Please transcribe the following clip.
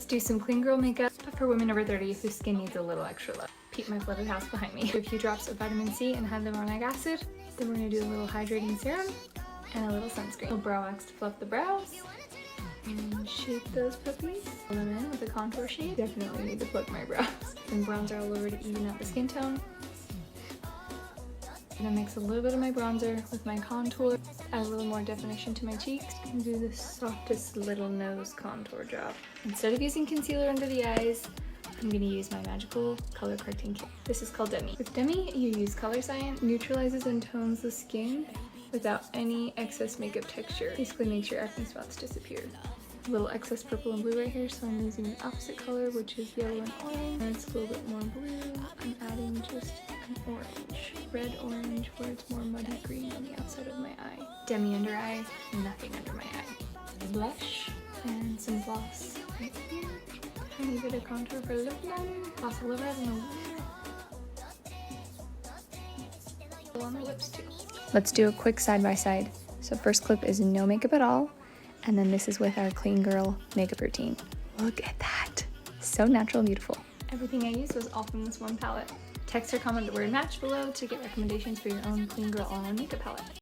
Let's do some clean girl makeup for women over 30 whose skin needs a little extra love. Peep my flooded house behind me. A few drops of vitamin C and hyaluronic acid. Then we're gonna do a little hydrating serum and a little sunscreen. A little brow wax to fluff the brows. And shape those puppies. Fill them in with a contour shade. Definitely need to plug my brows. And bronzer all over to even out the skin tone. I'm gonna mix a little bit of my bronzer with my contour, add a little more definition to my cheeks, and do the softest little nose contour job. Instead of using concealer under the eyes, I'm gonna use my magical color correcting kit. This is called Demi. With Demi, you use Color Science, neutralizes and tones the skin without any excess makeup texture. Basically makes your acne spots disappear. A little excess purple and blue right here, so I'm using the opposite color, which is yellow and orange. And it's a little bit more blue. I'm adding just an orange. Red orange, where it's more muddy green on the outside of my eye. Demi under eye, nothing under my eye. Blush and some gloss right here. Tiny bit of contour for lip liner. Gloss a little red and on my lips too. Let's do a quick side by side. So first clip is no makeup at all. And then this is with our clean girl makeup routine. Look at that. So natural and beautiful. Everything I used was all from this one palette. Text or comment the word match below to get recommendations for your own clean girl all-in makeup palette.